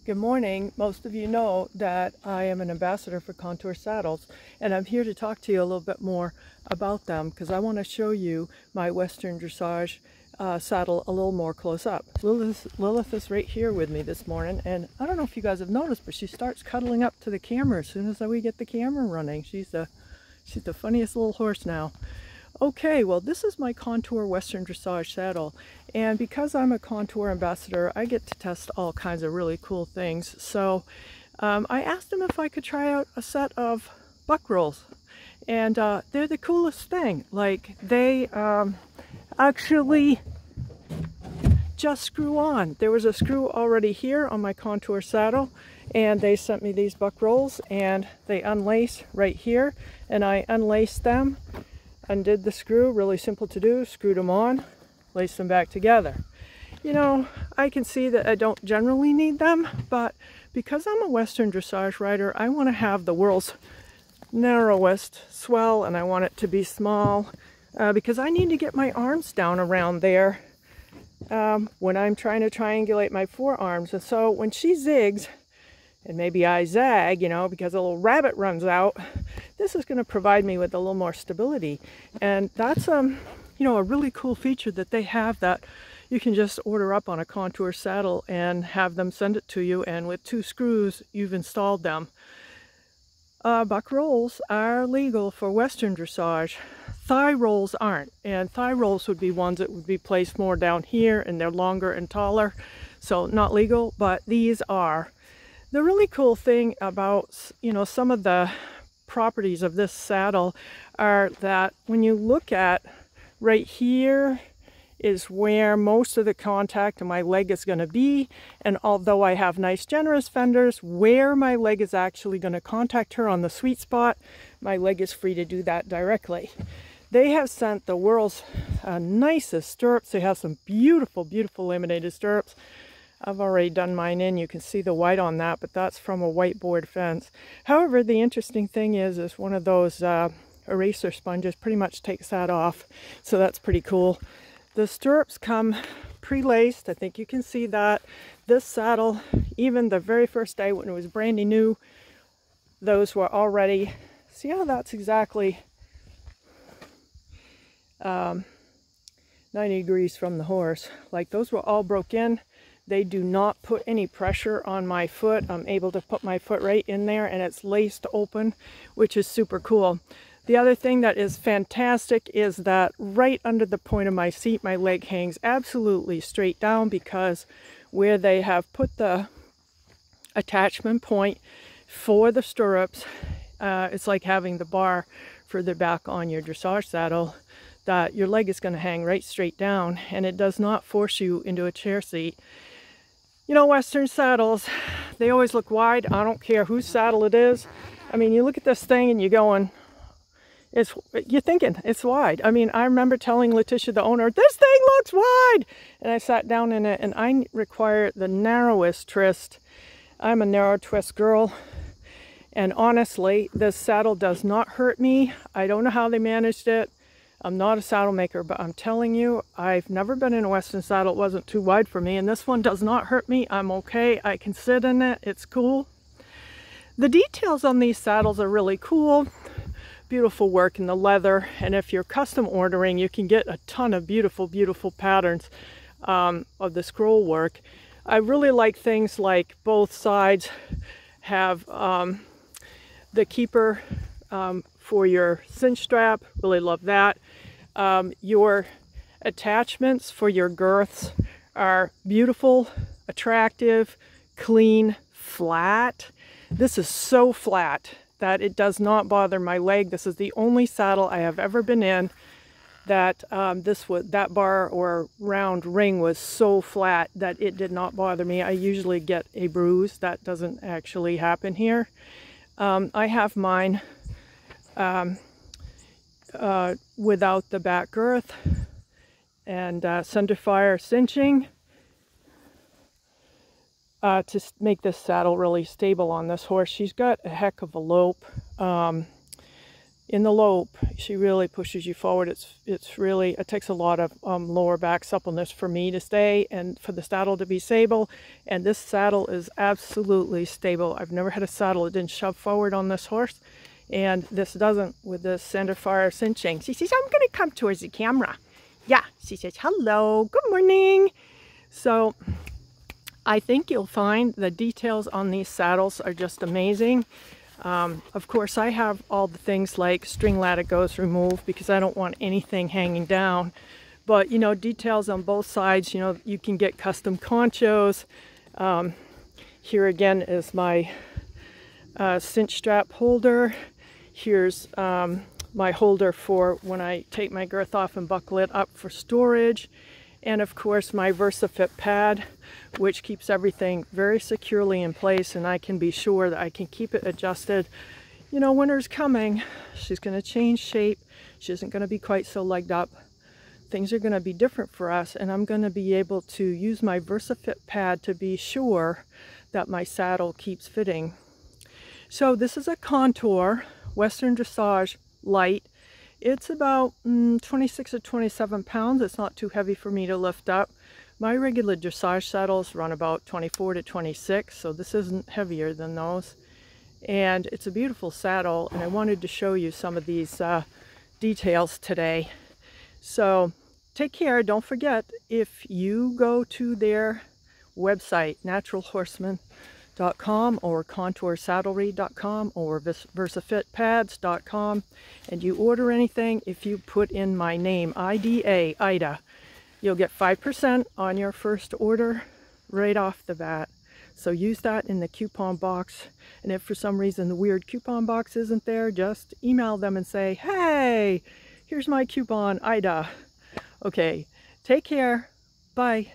Good morning. Most of you know that I am an ambassador for Contour Saddles, and I'm here to talk to you a little bit more about them because I want to show you my Western Dressage saddle a little more close up. Lilith is right here with me this morning, and I don't know if you guys have noticed, but she starts cuddling up to the camera as soon as we get the camera running. She's the funniest little horse now. Okay, well, this is my Contour Western Dressage saddle, and because I'm a Contour ambassador, I get to test all kinds of really cool things. So I asked them if I could try out a set of buck rolls, and they're the coolest thing. Like, they actually just screw on. There was a screw already here on my Contour saddle, and they sent me these buck rolls, and they unlace right here, and I unlaced them. Undid the screw, really simple to do, screwed them on, laced them back together. You know, I can see that I don't generally need them, but because I'm a Western Dressage rider, I want to have the world's narrowest swell, and I want it to be small because I need to get my arms down around there when I'm trying to triangulate my forearms. And so when she zigs, and maybe I zag, you know, because a little rabbit runs out, this is going to provide me with a little more stability. And that's you know, a really cool feature that they have, that you can just order up on a Contour saddle and have them send it to you, and with 2 screws you've installed them. Buck rolls are legal for Western Dressage. Thigh rolls aren't, and thigh rolls would be ones that would be placed more down here, and they're longer and taller, so not legal, but these are. The really cool thing about, you know, some of the properties of this saddle are that when you look at right here is where most of the contact of my leg is going to be, and although I have nice generous fenders, where my leg is actually going to contact her on the sweet spot, my leg is free to do that directly. They have sent the world's nicest stirrups. They have some beautiful, beautiful laminated stirrups. I've already done mine in. You can see the white on that, but that's from a whiteboard fence. However, the interesting thing is one of those eraser sponges pretty much takes that off, so that's pretty cool. The stirrups come pre-laced. I think you can see that. This saddle, even the very first day when it was brand new, those were already, see how that's exactly 90 degrees from the horse. Like, those were all broke in. They do not put any pressure on my foot. I'm able to put my foot right in there, and it's laced open, which is super cool. The other thing that is fantastic is that right under the point of my seat, my leg hangs absolutely straight down, because where they have put the attachment point for the stirrups, it's like having the bar further back on your dressage saddle, that your leg is going to hang right straight down, and it does not force you into a chair seat. You know, Western saddles, they always look wide. I don't care whose saddle it is. I mean, you look at this thing and you're going, you're thinking it's wide. I mean, I remember telling Letitia, the owner, this thing looks wide. And I sat down in it, and I require the narrowest twist. I'm a narrow twist girl. And honestly, this saddle does not hurt me. I don't know how they managed it. I'm not a saddle maker, but I'm telling you, I've never been in a Western saddle. It wasn't too wide for me, and this one does not hurt me. I'm okay. I can sit in it. It's cool. The details on these saddles are really cool. Beautiful work in the leather, and if you're custom ordering, you can get a ton of beautiful, beautiful patterns of the scroll work. I really like things like both sides have the keeper for your cinch strap. Really love that. Your attachments for your girths are beautiful, attractive, clean, flat. This is so flat that it does not bother my leg. This is the only saddle I have ever been in that that bar or round ring was so flat that it did not bother me. I usually get a bruise. That doesn't actually happen here. I have mine without the back girth and centerfire cinching to make this saddle really stable on this horse. She's got a heck of a lope. in the lope, she really pushes you forward. It's really, it takes a lot of lower back suppleness for me to stay and for the saddle to be stable. And this saddle is absolutely stable. I've never had a saddle that didn't shove forward on this horse, and this doesn't with this centerfire cinching. She says, I'm going to come towards the camera. Yeah, she says, hello, good morning. So I think you'll find the details on these saddles are just amazing. Of course, I have all the things like string latigoes removed because I don't want anything hanging down. But, you know, details on both sides, you know, you can get custom conchos. Here again is my cinch strap holder. Here's my holder for when I take my girth off and buckle it up for storage. And of course my VersaFit pad, which keeps everything very securely in place, and I can be sure that I can keep it adjusted. You know, winter's coming. She's going to change shape. She isn't going to be quite so legged up. Things are going to be different for us, and I'm going to be able to use my VersaFit pad to be sure that my saddle keeps fitting. So this is a Contour Western Dressage Light. It's about 26 or 27 pounds. It's not too heavy for me to lift up. My regular dressage saddles run about 24 to 26, so this isn't heavier than those. And it's a beautiful saddle, and I wanted to show you some of these details today. So take care. Don't forget, if you go to their website, naturalhorseman.com or contoursaddlery.com or versafitpads.com, and you order anything, if you put in my name, IDA, Ida, you'll get 5% on your first order right off the bat. So use that in the coupon box, and if for some reason the weird coupon box isn't there, just email them and say, hey, here's my coupon, Ida. Okay, take care. Bye.